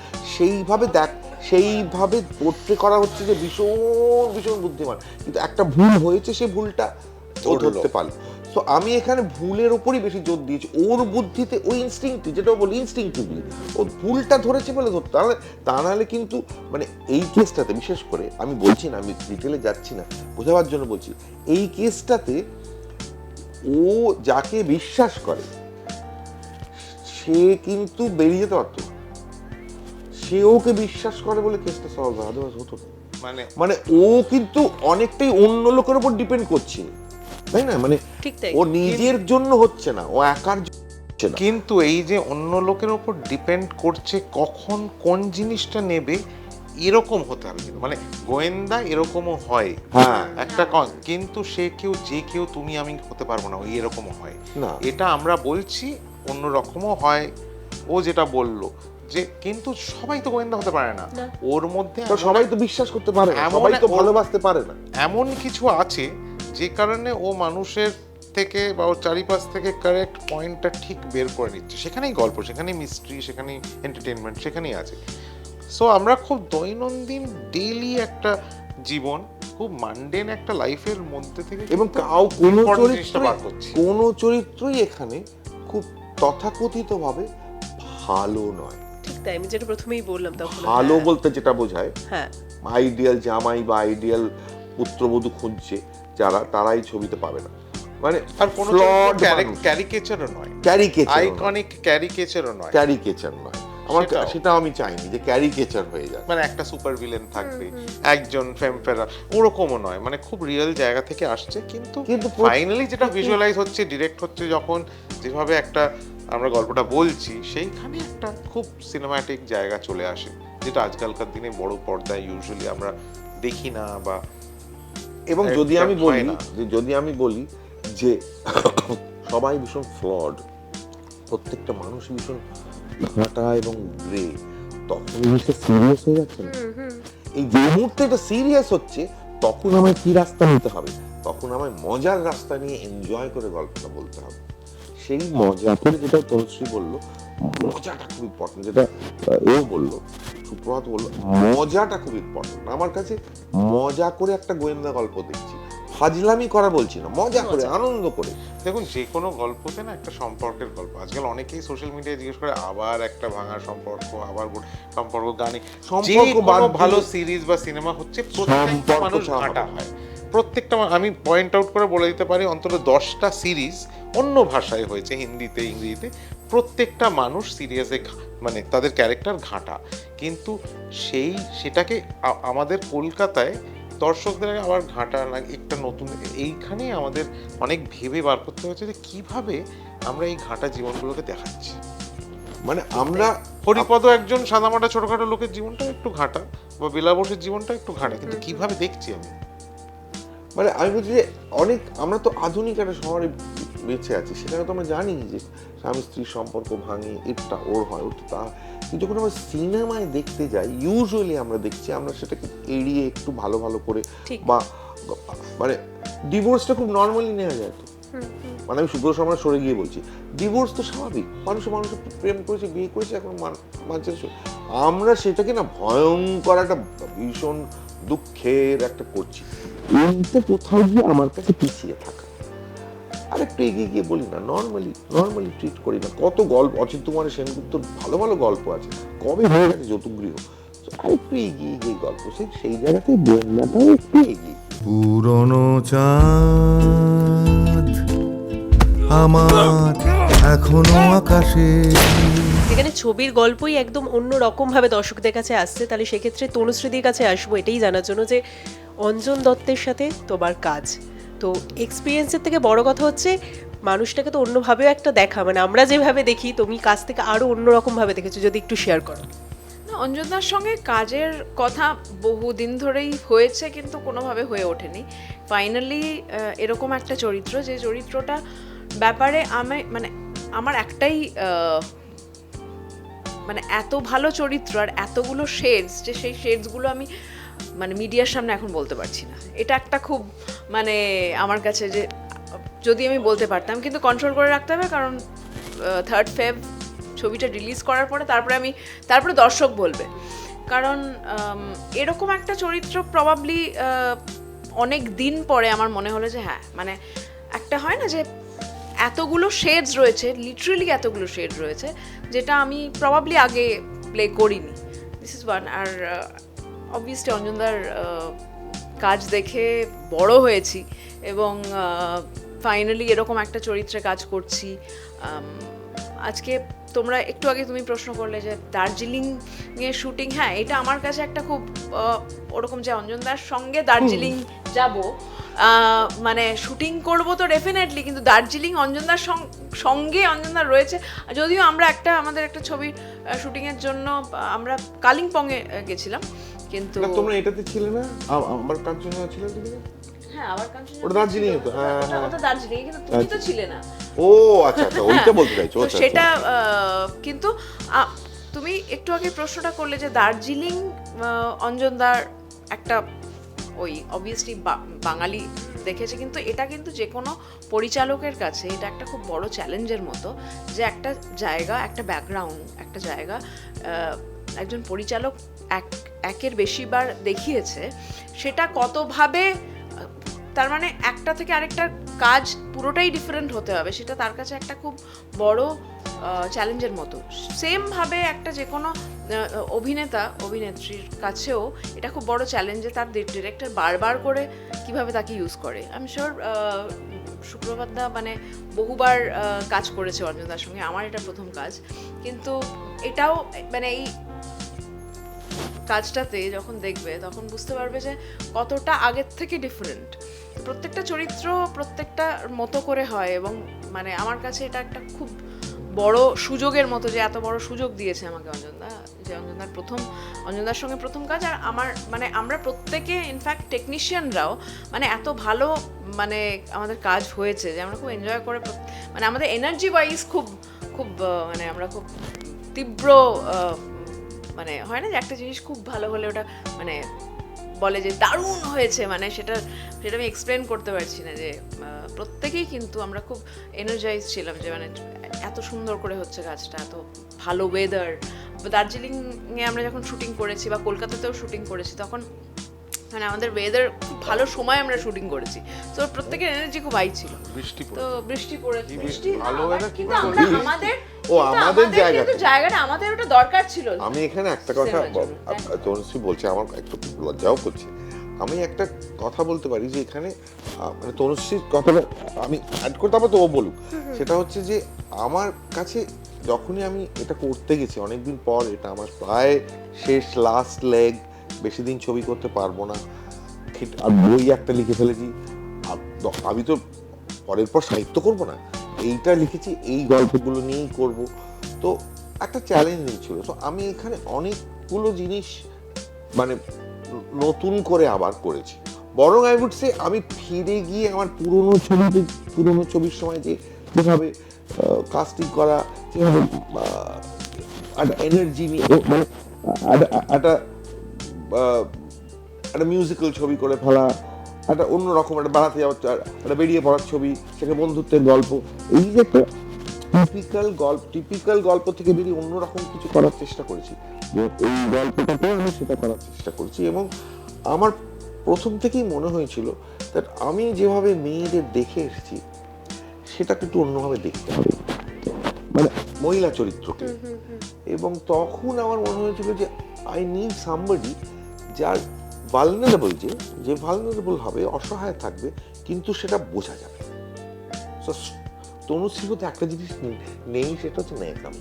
সেইভাবে পোট্রে করা হচ্ছে যে ভীষণ ভীষণ বুদ্ধিমান, কিন্তু একটা ভুল হয়েছে, সে ভুলটা ও ধরতে পারলো। তো আমি এখানে ভুলের উপরই বেশি জোর দিয়েছি, ওর বুদ্ধিতে, ওই ইনস্টিংক্টিভ, যেটা বলি ইনস্টিংক্টিভলি ও ভুলটা ধরেছে বলে ধরতে, তা নাহলে কিন্তু মানে এই কেসটাতে বিশেষ করে, আমি বলছি না, আমি ডিটেলে যাচ্ছি না, বোঝাবার জন্য বলছি, এই কেসটাতে ও যাকে বিশ্বাস করে সে কিন্তু বেরিয়ে যেতে পারত, সে ওকে বিশ্বাস করে বলে কেসটা সলভ হয়, আদারওয়াইজ হতো না। মানে ও কিন্তু অনেকটাই অন্য লোকের উপর ডিপেন্ড করছে, তাই না? মানে ও নিজের জন্য হচ্ছে না, ও একার হচ্ছে না। কিন্তু এই যে অন্য লোকের উপর ডিপেন্ড করছে, কখন কোন জিনিসটা নেবে এরকম হতে হবে, কিন্তু মানে গোয়েন্দা এরকমও হয়, হ্যাঁ একটা কিন্তু সে যে কেউ তুমি আমি হতে পারবো না, ওই এরকমও হয় না, এটা আমরা বলছি, অন্য রকমও হয়। ও যেটা বললো যে কিন্তু সবাই তো গোয়েন্দা হতে পারে না, ওর মধ্যে সবাই তো বিশ্বাস করতে পারে না, সবাই তো ভালোবাসতে পারে না, এমন কিছু আছে যে কারণে ও মানুষের থেকে বা ওর চারিপাশ থেকে কারেক্ট পয়েন্টটা ঠিক বের করে নিচ্ছে, সেখানেই গল্প, সেখানেই মিস্ট্রি, সেখানেই এন্টারটেনমেন্ট, সেখানেই আছে। সো আমরা খুব দৈনন্দিন ডেইলি একটা জীবন, খুব মানডেন একটা লাইফের মধ্যে থেকে, এবং কোনো চরিত্রই এখানে খুব তথাকথিতভাবে ভালো নয়। ঠিক তাই, আমি যেটা প্রথমেই বললাম, তখন ভালো বলতে যেটা বোঝায়, হ্যাঁ, আইডিয়াল জামাই বা আইডিয়াল পুত্রবধূ খুঁজছে যারা, তারাই ছবিতে পাবে না, মানে আর কোনো ক্যারিকেচারও নয়, আইকনিক ক্যারিকেচারও নয়, ক্যারিকেচার নয়, আমার সেটা আমি চাইনি যে ক্যারিকেচার হয়ে যায়, মানে একটা সুপার ভিলেন থাকবে, একজন ফেমফেরা, ওরকমও নয়, মানে খুব রিয়েল জায়গা থেকে আসছে, কিন্তু ফাইনালি যেটা ভিজুয়ালাইজ হচ্ছে, ডিরেক্ট হচ্ছে, যখন যেভাবে একটা আমরা গল্পটা বলছি, সেইখানে একটা খুব সিনেম্যাটিক জায়গা চলে আসে, যেটা আজকালকার দিনে বড় পর্দায় ইউজুয়ালি আমরা দেখি না। বা এবং যদি আমি বলি যে সবাই ভীষণ ফ্লড, প্রত্যেকটা মানুষ ভীষণ ঘাটা এবং গ্রে, তখন জিনিসটা সিরিয়াস হয়ে যাচ্ছে না, এই যে মুহূর্তে এটা সিরিয়াস হচ্ছে, তখন আমায় কি রাস্তা নিতে হবে, তখন আমায় মজার রাস্তা নিয়ে এনজয় করে গল্পটা বলতে হবে। সেই মজা করে, যেটা তনুশ্রী বললো, মজাটা খুব ইম্পর্টেন্ট, যেটা ও বললো, সুপ্রভাত বললো, মজাটা খুব ইম্পর্টেন্ট। আমার কাছে মজা করে একটা গোয়েন্দা গল্প দেখছি, ফাজলামি করা বলছি না, মজা করে, আনন্দ করে। দেখুন, যে কোনো গল্পতে না একটা সম্পর্কের গল্প, আজকাল অনেকেই সোশ্যাল মিডিয়ায় জিজ্ঞেস করে আবার একটা ভাঙা সম্পর্ক, আবার সম্পর্ক, গানে সম্পর্ক, ভালো সিরিজ বা সিনেমা হচ্ছে, প্রত্যেকটা মানুষ ঘাটা হয়, প্রত্যেকটা, আমি পয়েন্ট আউট করে বলে দিতে পারি অন্তত 10টা সিরিজ অন্য ভাষায় হয়েছে, হিন্দিতে, ইংরেজিতে, প্রত্যেকটা মানুষ সিরিয়াসে মানে তাদের ক্যারেক্টার ঘাঁটা, কিন্তু সেটাকে আমাদের কলকাতায় দর্শকদের আবার ঘাটা একটা নতুন, এইখানে আমাদের অনেক ভেবে বার করতে হচ্ছে যে কিভাবে আমরা এই ঘাটা জীবনগুলোকে দেখাচ্ছি। মানে আমরা হরিপদ একজন সাদামাটা ছোটখাটো লোকের জীবনটা একটু ঘাটা, বা বেলা বসের জীবনটা একটু ঘাটা, কিন্তু কিভাবে দেখছি আমি, মানে আমি বলছি যে অনেক আমরা তো আধুনিক একটা শহরে বেঁচে আছি, সেখানে তো আমরা জানি যে স্বামী স্ত্রীর সম্পর্ক ভাঙে, এটা ওর হয়, ওটা তা, কিন্তু যখন আমরা সিনেমায় দেখতে যাই ইউজুয়ালি আমরা দেখছি আমরা সেটাকে এড়িয়ে একটু ভালো ভালো করে, বা মানে ডিভোর্সটা খুব নর্মালি নেওয়া যায়। তো মানে আমি সুব্রত শর্মা সরে গিয়ে বলছি, ডিভোর্স তো স্বাভাবিক, মানুষ প্রেম করেছে, বিয়ে করেছে, এখন মানছে। আমরা সেটাকে না ভয়ঙ্কর একটা ভীষণ দুঃখের একটা করছি, কোথাও গিয়ে আমার কাছে পিছিয়ে থাকা। আর একটু এগিয়ে গিয়ে বলি না, নর্মালি ট্রিট করি না। কত গল্প, অচিন্ত কুমারের সেনগুপ্তর ভালো ভালো গল্প আছে, কবে হয়ে গেছে যৌতুকগৃহ, আর একটু এগিয়ে গিয়ে গল্প, সেই জায়গাতে বন্যাটাও একটু এগিয়ে। পুরনো চাঁদ আমার এখনো আকাশে। যেখানে ছবির গল্পই একদম অন্য রকম ভাবে দর্শকদের কাছে আসছে, তাহলে সেক্ষেত্রে তনুশ্রীদির কাছে আসবো এটাই জানার জন্য যে অঞ্জন দত্তের সাথে তোমার কাজ, তো এক্সপিরিয়েন্সের থেকে বড় কথা হচ্ছে মানুষটাকে তো অন্যভাবেও একটা দেখা, মানে আমরা যেভাবে দেখি তুমি কাজ থেকে আরো অন্যরকম ভাবে দেখেছো, যদি একটু শেয়ার করো। অঞ্জনদার সঙ্গে কাজের কথা বহুদিন ধরেই হয়েছে, কিন্তু কোনোভাবে হয়ে ওঠেনি। ফাইনালি এরকম একটা চরিত্র, যে চরিত্রটা ব্যাপারে আমার একটাই মানে এত ভালো চরিত্র আর এতগুলো শেডস, যে সেই শেডসগুলো আমি মানে মিডিয়ার সামনে এখন বলতে পারছি না। এটা একটা খুব মানে আমার কাছে, যে যদি আমি বলতে পারতাম, কিন্তু কন্ট্রোল করে রাখতে হবে, কারণ 3rd Feb ছবিটা রিলিজ করার পরে তারপরে দর্শক বলবে। কারণ এরকম একটা চরিত্র প্রবাবলি অনেক দিন পরে আমার মনে হলো যে হ্যাঁ, মানে একটা হয় না যে এতগুলো শেডস রয়েছে, লিটারেলি এতগুলো শেড রয়েছে, যেটা আমি প্রবাবলি আগে প্লে করিনি। This is one. আর অবভিয়াসলি অঞ্জনদার কাজ দেখে বড় হয়েছি, এবং ফাইনালি এরকম একটা চরিত্রে কাজ করছি। আজকে তোমরা একটু আগে তুমি প্রশ্ন করলে যে দার্জিলিংয়ে শুটিং, হ্যাঁ এটা আমার কাছে একটা খুব ওরকম, যে অঞ্জনদার সঙ্গে দার্জিলিং যাব, মানে শুটিং করব তো ডেফিনেটলি, কিন্তু দার্জিলিং অঞ্জনদার সঙ্গে অঞ্জনদার রয়েছে। যদিও আমরা আমাদের একটা ছবির শুটিংয়ের জন্য আমরা কালিম্পংয়ে গেছিলাম, কিন্তু তোমরা এটাতে ছিলে না, আমার কাঞ্চনজঙ্ঘা ছিল তুমি? হ্যাঁ, আবার কাঞ্চনজঙ্ঘা ওটা দার্জিলিং তো, হ্যাঁ ওটা দার্জিলিং, কিন্তু তুমি তো ছিলে না। ও আচ্ছা, ওইটা বলতে চাইছো। সেটা কিন্তু তুমি একটু আগে প্রশ্নটা করলে যে দার্জিলিং অঞ্জনদার একটা ওই অবভিয়াসলি বাঙালি দেখেছে, কিন্তু এটা কিন্তু যে কোনো পরিচালকের কাছে এটা একটা খুব বড় চ্যালেঞ্জের মতো, যে একটা জায়গা, একটা ব্যাকগ্রাউন্ড, একটা জায়গা একজন পরিচালক একের বেশিবার দেখিয়েছে, সেটা কতভাবে, তার মানে একটা থেকে আরেকটার কাজ পুরোটাই ডিফারেন্ট হতে হবে, সেটা তার কাছে একটা খুব বড় চ্যালেঞ্জের মতো। সেমভাবে একটা যে কোনো অভিনেত্রীর কাছেও এটা খুব বড় চ্যালেঞ্জ, যে তার ডিরেক্টর বারবার করে কিভাবে তাকে ইউজ করে। আমি শিওর সুপ্রভাত দা মানে বহুবার কাজ করেছে অঞ্জনদার সঙ্গে, আমার এটা প্রথম কাজ, কিন্তু এটাও মানে এই কাজটাতে যখন দেখবে তখন বুঝতে পারবে যে কতটা আগের থেকে ডিফারেন্ট। প্রত্যেকটা চরিত্র প্রত্যেকটা মতো করে হয়, এবং মানে আমার কাছে এটা একটা খুব বড় সুযোগের মতো, যে এত বড় সুযোগ দিয়েছে আমাকে অঞ্জনদা, যে অঞ্জনদার সঙ্গে প্রথম কাজ। আর আমার মানে আমরা প্রত্যেকে ইনফ্যাক্ট টেকনিশিয়ানরাও মানে এত ভালো মানে আমাদের কাজ হয়েছে, যে আমরা খুব এনজয় করে, মানে আমাদের এনার্জি ওয়াইজ খুব মানে আমরা খুব তীব্র, মানে হয় না যে একটা জিনিস খুব ভালো হলে ওটা মানে বলে যে দারুণ হয়েছে, মানে সেটা আমি এক্সপ্লেন করতে পারছি না, যে প্রত্যেকেই কিন্তু আমরা খুব এনার্জাইজ ছিলাম, যে মানে এত সুন্দর করে হচ্ছে কাজটা, এত ভালো ওয়েদার। দার্জিলিংয়ে আমরা যখন শুটিং করেছি বা কলকাতাতেও শুটিং করেছি, তখন মানে আমাদের ওয়েদার খুব ভালো সময় আমরা শুটিং করেছি, তো প্রত্যেকের এনার্জি খুব হাই ছিল। বৃষ্টি পড়েছে, কিন্তু আমরা আমাদের জায়গাটা আমাদের ওটা দরকার ছিল। আমি এখানে একটা কথা তনুশ্রী বলছে, আমার একটু লজ্জাও করছে, আমি একটা কথা বলতে পারি যে এখানে মানে তনুশ্রীর কথাটা আমি অ্যাড করতে, তারপর তো ও বলুক। সেটা হচ্ছে যে আমার কাছে যখনই আমি এটা করতে গেছি অনেকদিন পর, এটা আমার প্রায় শেষ লাস্ট লেগ, বেশি দিন ছবি করতে পারবো না, আর বই একটা লিখে ফেলেছি, আমি তো পরের পর সাহিত্য করবো না, এইটা লিখেছি, এই গল্পগুলো নিয়েই করব, তো একটা চ্যালেঞ্জিং ছিল। তো আমি এখানে অনেকগুলো জিনিস মানে নতুন করে আবার করেছি, বরং আই উড সে আমি ফিরে গিয়ে আমার পুরোনো ছবির সময় যেভাবে কাস্টিং করা, যেভাবে একটা এনার্জি নিয়ে মানে একটা মিউজিক্যাল ছবি করে ফেলা, একটা অন্যরকম একটা বেড়াতে যাওয়ার, একটা বেরিয়ে পড়ার ছবি, সেখানে বন্ধুত্বের গল্প, এই যে একটা টিপিক্যাল গল্প থেকে বেরিয়ে অন্যরকম কিছু করার চেষ্টা করেছি। এই গল্পটাতেও আমি সেটা করার চেষ্টা করছি, এবং আমার প্রথম থেকেই মনে হয়েছিল দ্যাট আমি যেভাবে মেয়েদের দেখে এসেছি সেটাকে একটু অন্যভাবে দেখতে হবে, মানে মহিলা চরিত্রকে। এবং তখন আমার মনে হয়েছিল যে আই নিড সামবডি যার ভালনারেবল, যে ভালনারেবল হবে, অসহায় থাকবে, কিন্তু সেটা বোঝা যাবে। তনুশ্রীর মধ্যে একটা জিনিস নেই, সেটা হচ্ছে ন্যাকাম।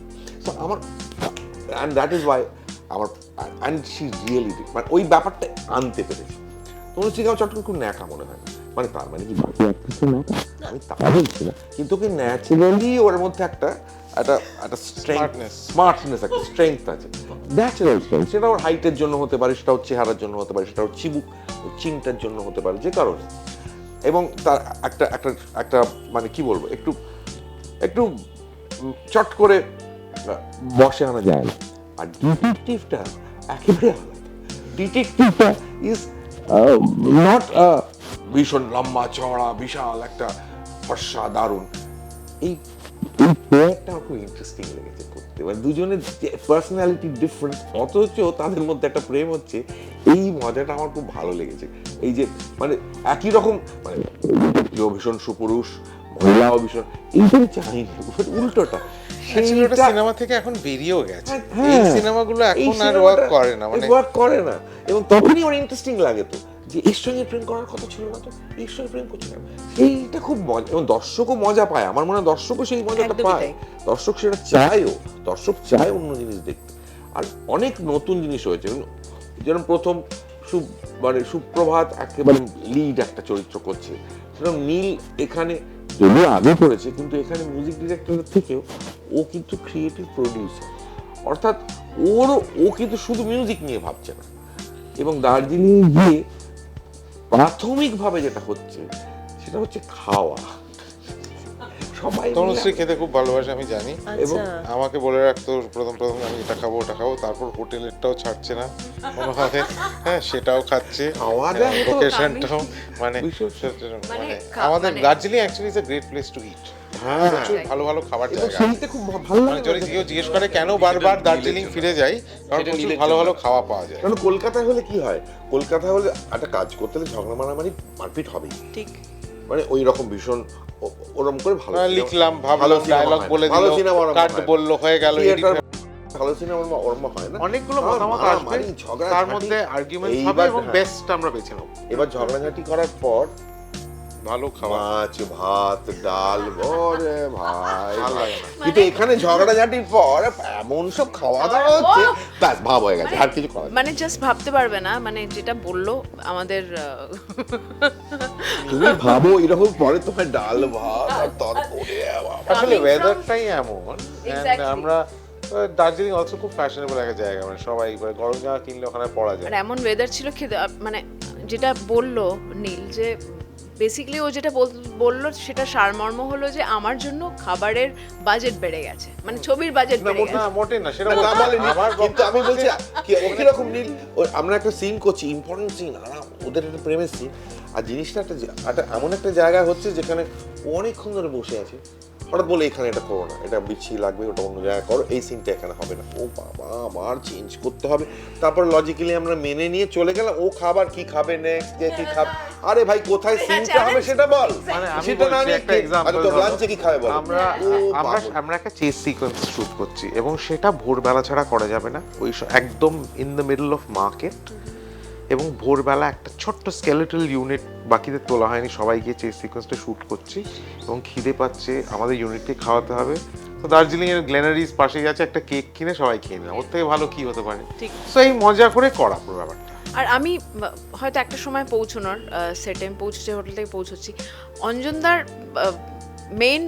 সো আমার অ্যান্ড দ্যাট ইজ ওয়াই আমার অ্যান্ড শি রিয়েলি মানে ওই ব্যাপারটা আনতে পেরেছি। তনুশ্রীকে আমার চট করে খুব ন্যাকা মনে হয় না, মানে তার মানে কি বাকি একটা ন্যাকা, আমি তা বলছি না, কিন্তু ওকে ন্যাচারালি ওর মধ্যে একটা স্মার্টনেস, একটা স্ট্রেংথ আছে, ন্যাচারাল স্ট্রেংথ। সেটা ওর হাইটের জন্য হতে পারে, সেটা ওর চেহারার জন্য হতে পারে, সেটা ওর চিনটার জন্য হতে পারে, যে কারণে। এবং তার একটা মানে কি বলবো, একটু চট করে বসে আনা যায় না। আর ডিটেকটিভটা একেবারে আলাদা। ডিটেকটিভটা ইজ নট ভীষণ লম্বা চওড়া বিশাল একটা ফর্সা দারুণ। এই প্লেয়ারটা আমার খুব ইন্টারেস্টিং লেগেছে করতে, মানে দুজনের পার্সোনালিটি ডিফারেন্ট, অথচ তাদের মধ্যে একটা প্রেম হচ্ছে, এই মজাটা আমার খুব ভালো লেগেছে। এই যে মানে একই রকম, মানে ভীষণ সুপুরুষ, মহিলাও ভীষণ, এইটা চাই উল্টোটা। সিনেমা থেকে এখন বেরিয়েও গেছে, এই সিনেমাগুলো এখন আর ওয়ার্ক করে না, মানে ওয়ার্ক করে না। এবং তখনই আমার ইন্টারেস্টিং লাগে তো, যে এর সঙ্গে প্রেম করার কথা ছিল না, তো এর সঙ্গে প্রেম করছে না, এইটা খুব মজা। এবং দর্শকও মজা পায়, আমার মনে হয় দর্শকও সেই মজাটা পায়, দর্শক সেটা চায়ও, দর্শক চায় অন্য জিনিস দেখতে। আর অনেক নতুন জিনিস হয়েছে, যেরকম প্রথম মানে সুপ্রভাত একেবারে লিড একটা চরিত্র করছে, সেরকম নীল এখানে যদিও আগে করেছে, কিন্তু এখানে মিউজিক ডিরেক্টরের থেকেও ও কিন্তু ক্রিয়েটিভ প্রডিউসার, অর্থাৎ ও কিন্তু শুধু মিউজিক নিয়ে ভাবছে না। এবং দার্জিলিং গিয়ে প্রাথমিকভাবে যেটা হচ্ছে সেটা হচ্ছে খাওয়া। সবাই তনুশ্রী খেতে খুব ভালোবাসে আমি জানি, এবং আচ্ছা, আমাকে বলে রাখতো প্রথম আমি এটা খাবো ওটা খাবো, তারপর হোটেলেরটাও ছাড়ছে না কোনোভাবে, হ্যাঁ সেটাও খাচ্ছে, লোকেশনটাও, মানে আমাদের Darjeeling actually is a great place to eat. প্রচুর ভালো ভালো খাবার জায়গা, সেইটা খুব ভালো লাগে। যদি কেউ জিজ্ঞেস করে কেন বারবার দার্জিলিং ফিরে যাই, কারণ প্রচুর ভালো ভালো খাওয়া পাওয়া যায়। কারণ কলকাতায় হলে কি হয়, কলকাতায় হলে একটা কাজ করতে হলে ঝগড়া মারামারি মারপিট হবেই, ঠিক, মানে ওই রকম ভীষণ ওরকম করে ভালো লিখলাম, ভাবলাম, ডায়লগ বলে দিল, কাট বললো, হয়ে গেল। ভালো সিনেমা ওরম হয় না, অনেকগুলো মতামত আসবে, তার মধ্যে আর্গুমেন্টস হবে এবং বেস্ট আমরা বেছে নেব। এবার ঝগড়াঝাটি করার পর ভালো খাওয়া, মাছ ভাত ডাল, ওরে ভাই, কিন্তু এখানে ঝগড়াঝাটির পর এমন সব খাওয়া দাওয়া হচ্ছে, ব্যাস ভাব হয়ে গেছে, আর কিছু করা মানে জাস্ট ভাবতে পারবে না, মানে যেটা বললো আমাদের তুমি ভাবো এরকম পরে তোমার ডাল ভাত আর তরকারি, আসলে ওয়েদারটাই এমন। আমরা দার্জিলিং অলসো খুব ফ্যাশনেবল একটা জায়গা, মানে সবাই গরম জামা কিনলে ওখানে পরা যায়, মানে এমন ওয়েদার ছিল খেতে, মানে যেটা বললো নীল, যে বেসিক্যালি ও যেটা বললো সেটা সারমর্ম হলো যে আমার জন্য খাবারের বাজেট বেড়ে গেছে, মানে ছবির বাজেট বেড়ে গেছে। না মোটে না, সেটা না বলেনি, কিন্তু আমি বলছি কি ওই রকম নীল, আমরা একটা সিন করছি, ইম্পর্টেন্ট সিন, আর ওদের একটা প্রেমের সিন, আর জিনিসটা একটা এমন একটা জায়গা হচ্ছে যেখানে অনেকক্ষণ ধরে বসে আছে, হঠাৎ বলে এখানে এটা করো না, এটা বিচ্ছিরি লাগবে, ওটা অন্য জায়গায় করো, এই সিনটা এখানে হবে না, ও বাবা আবার চেঞ্জ করতে হবে। তারপর লজিক্যালি আমরা মেনে নিয়ে চলে গেলাম, ও খাবার কি খাবে নেক্সট, যে কি খাবে, আরে ভাই কোথায় সিনটা হবে সেটা বল, মানে আমি সেটা না বলছি একটা এক্সাম্পল, তো লাঞ্চে কি খাবে বল। আমরা একটা চেস সিকোয়েন্স শুট করছি, এবং সেটা ভোরবেলা ছাড়া করা যাবে না, ওই একদম in the middle of market, এবং ভোরবেলা একটা ছোট্ট স্কেলেটাল ইউনিট বাকিদের তোলা হয়নি, সবাই গিয়ে চেস সিকোয়েন্সটা শ্যুট করছি, এবং খিদে পাচ্ছে, আমাদের ইউনিটকে খাওয়াতে হবে। তো দার্জিলিং এর গ্লেনারিজ পাশেই আছে, একটা কেক কিনে সবাই খেয়ে নিলাম, ওর থেকে ভালো কি হতে পারে। তো এই মজা করে করা পুরো ব্যাপারটা। আর আমি হয়তো একটা সময় পৌঁছানোর সেটে পৌঁছেছি, হোটেল থেকে পৌঁছচ্ছি, অঞ্জনদার মেইন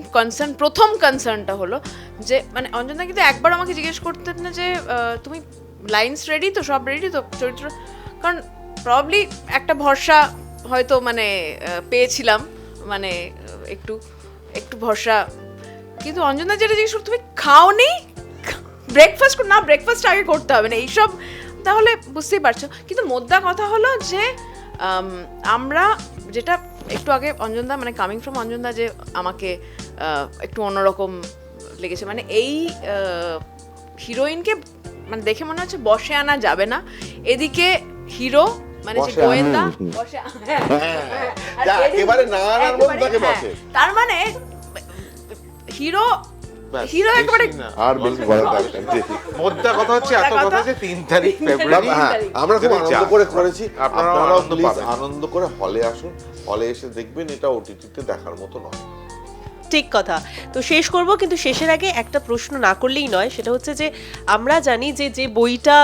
প্রথম কনসার্নটা হলো যে মানে অঞ্জনদা কিন্তু একবার আমাকে জিজ্ঞেস করতেন না যে তুমি লাইন্স রেডি তো, সব রেডি তো চরিত্র, কারণ প্রবাবলি একটা ভরসা হয়তো মানে পেয়েছিলাম, মানে একটু একটু ভরসা। কিন্তু অঞ্জনদা যেটা জিজ্ঞেস করতো, তুমি খাওনি, ব্রেকফাস্ট না, ব্রেকফাস্ট আগে করতে হবে না, এইসব তাহলে বুঝতেই পারছো। কিন্তু মোদ্দা কথা হলো যে আমরা যেটা একটু আগে অঞ্জনদা মানে কামিং ফ্রম অঞ্জনদা যে আমাকে একটু অন্যরকম লেগেছে, মানে এই হিরোইনকে মানে দেখে মনে হচ্ছে বসে আনা যাবে না, এদিকে হিরো মানে যে গোয়েন্দা বসে, একেবারে না আনার মধ্যে তাকে বসে, তার মানে হিরো হিরো একেবারে আর বেশি বড় দরকার নেই। মোদ্দা কথা হচ্ছে এত কথা যে 3 তারিখ ফেব্রুয়ারি আমরা খুব আনন্দ করে করেছি, আপনারাও আনন্দ করে হলে আসুন, হলে এসে দেখবেন এটা ওটিটিতে দেখার মতো নয়। ঠিক কথা। তো শেষ করব, কিন্তু শেষের আগে একটা প্রশ্ন না করলেই নয়, সেটা হচ্ছে যে আমরা জানি যে যে বইটা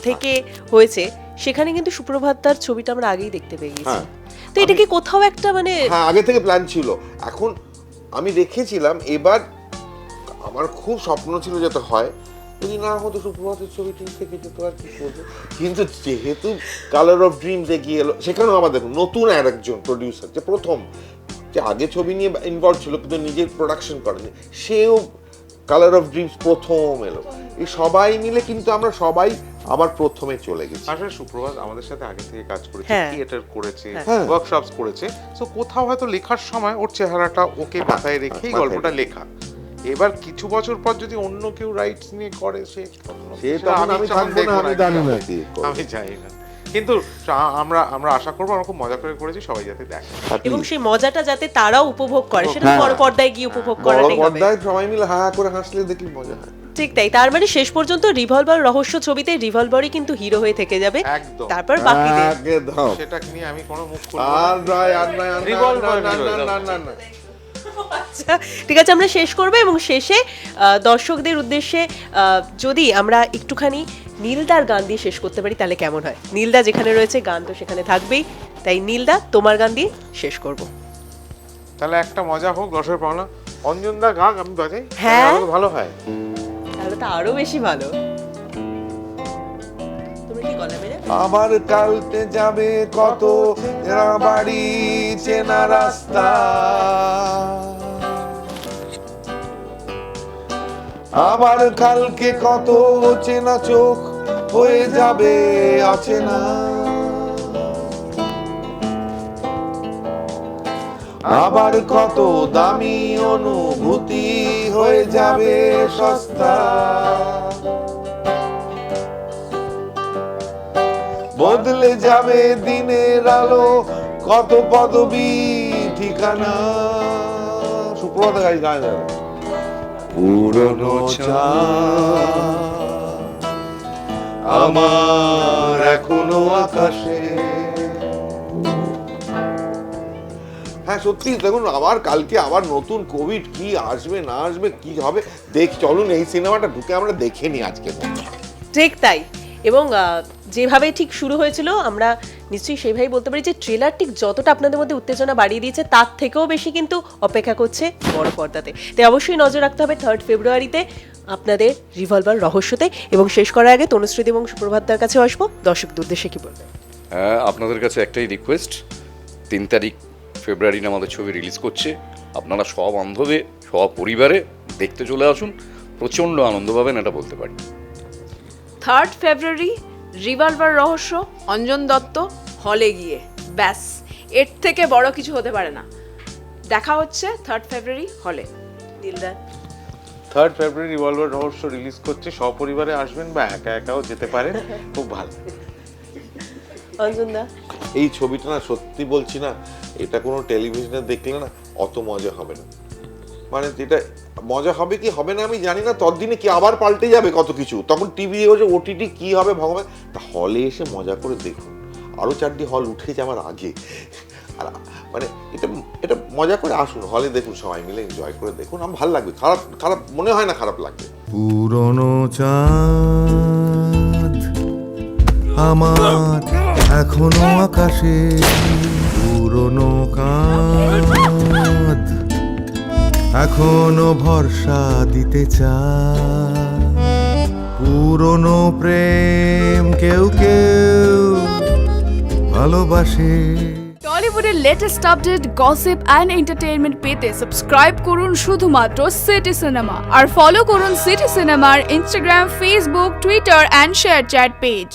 থেকে হয়েছে সেখানে কিন্তু সুপ্রভাত দার ছবিটা আমরা আগেই দেখতে পেয়ে গেছি, তো এটা কি কোথাও একটা মানে আগে থেকে প্ল্যান ছিল? এখন আমি রেখেছিলাম, এবার আমার খুব স্বপ্ন ছিল যাতে হয়, যদি না হতো সুপ্রভাতের ছবিটি থেকে যেত আর কি করবো। কিন্তু যেহেতু কালার অফ ড্রিমস এগিয়ে এলো, সেখানেও আবার দেখুন নতুন আর একজন প্রডিউসার, যে প্রথম, যে আগে ছবি নিয়ে ইনভলভ ছিল কিন্তু নিজের প্রোডাকশন করেনি, সেও কালার অফ ড্রিমস প্রথম এলো। এই সবাই মিলে কিন্তু আমরা সবাই আবার প্রথমে চলে গেছি। আসলে সুপ্রভাত আমাদের সাথে আগে থেকে কাজ করেছে, হ্যাঁ। থিয়েটার করেছে, ওয়ার্কশপস করেছে, সো কোথাও হয়তো লেখার সময় ওর চেহারাটা ওকে মাথায় রেখেই গল্পটা লেখা। এবার কিছু বছর পর যদি অন্য কেউ রাইটস নিয়ে করে, সে আমি থাকবো না, আমি জানি না কি আমি জানি না, কিন্তু আমরা আশা করবো, আমরা খুব মজা করে করেছি, সবাই যাতে দেখে এবং সেই মজাটা যাতে তারাও উপভোগ করে, সেটা বড় পর্দায় গিয়ে উপভোগ করাটাই হবে। পর্দায় সবাই মিলে হা হা করে হাসলে দেখি মজা হয়। ঠিক তাই। তার মানে শেষ পর্যন্ত রিভলভার রহস্য ছবিতে রিভলভারই কিন্তু হিরো হয়ে থেকে যাবে, একদম। তারপর বাকিদের একদম সেটা নিয়ে আমি কোনো মুখ খুলবো আর নয়, আর নয়, আর নয়, রিভলভার না, না, না, না, না। আচ্ছা ঠিক আছে, আমরা শেষ করবো এবং শেষে দর্শকদের উদ্দেশ্যে যদি আমরা একটুখানি নীলদার গান দিয়ে শেষ করতে পারি তাহলে কেমন হয়? নীলদা যেখানে রয়েছে গান তো সেখানে থাকবেই, তাই নীলদা তোমার গান দিয়ে শেষ করব। তাহলে একটা মজা হোক, দর্শকের পাওনা। অঞ্জনদা গান আমি বাজাই, হ্যাঁ ভালো হয়, তাহলে তো আরো বেশি ভালো। তুমি কি গলা মেরে আবার কালতে যাবে কত চেনা বাড়ি চেনা রাস্তা, আবার কালকে কত চেনা চোখ হয়ে যাবে অচেনা, আবার কত দামি অনুভূতি হয়ে যাবে সস্তা, বদলে যাবে দিনের আলো, কত পদবি ঠিকানা। সুপ্রভাত গাই গান পুরনো চাঁদ আমার এখনো আকাশে। হ্যাঁ সত্যি দেখুন, আবার কালকে আবার নতুন কোভিড কি আসবে না আসবে কি হবে, চলুন এই সিনেমাটা ঢুকে আমরা দেখে নি আজকে। ঠিক তাই। এবং যেভাবে ঠিক শুরু হয়েছিল আমরা নিশ্চয়ই সেইভাবেই বলতে পারি যে ট্রেলার ঠিক যতটা আপনাদের মধ্যে উত্তেজনা বাড়িয়ে দিয়েছে তার থেকেও বেশি কিন্তু অপেক্ষা করছে বড় পর্দাতে। তাই অবশ্যই নজর রাখতে হবে 3 ফেব্রুয়ারিতে আপনাদের রিভলভার রহস্যতে। এবং শেষ করার আগে তনুশ্রী এবং সুপ্রভাতদার কাছে আসবো, দর্শকদের উদ্দেশ্যে কি বলবেন? আপনাদের কাছে একটাই রিকোয়েস্ট, 3 তারিখ ফেব্রুয়ারি আমাদের ছবি রিলিজ করছে, আপনারা সব বান্ধবে সব পরিবারে দেখতে চলে আসুন, প্রচণ্ড আনন্দ পাবেন এটা বলতে পারি। 3 ফেব্রুয়ারি রিভলভার রহস্য, অঞ্জন দত্ত হলে গিয়ে, ব্যাস এর থেকে বড় কিছু হতে পারে না। দেখা হচ্ছে 3 ফেব্রুয়ারি হলে। নীলদা 3 ফেব্রুয়ারি রিভলভার রহস্য রিলিজ করছে, সপরিবারে আসবেন বা একা একাও যেতে পারেন, খুব ভালো। অঞ্জনদা এই ছবিটা না সত্যি বলছি না, এটা কোনো টেলিভিশনে দেখলে না অত মজা হবে না, মানে যেটা মজা হবে কি হবে না আমি জানি না, ততদিনে কি আবার পাল্টে যাবে কত কিছু, তখন টিভি ওটিটি কি হবে ভগবান। তা হলে এসে মজা করে দেখুন, আরো 4টি হল উঠে যাওয়ার আগে, আর মানে এটা মজা করে আসুন, হলে দেখুন, সবাই মিলে এনজয় করে দেখুন, আমার ভালো লাগবে, খারাপ মনে হয় না, খারাপ লাগবে। পুরনো চাঁদ আমার এখনো আকাশে পুরনো কাঁধ, এখনো ভরসা দিতে চায়। পুরনো প্রেম কেউ কেউ ভালোবাসে। টলিউডের latest update, gossip and entertainment পেতে সাবস্ক্রাইব করুন শুধুমাত্র সিটি সিনেমা আর ফলো করুন সিটি সিনেমার Instagram, Facebook, Twitter and ShareChat page.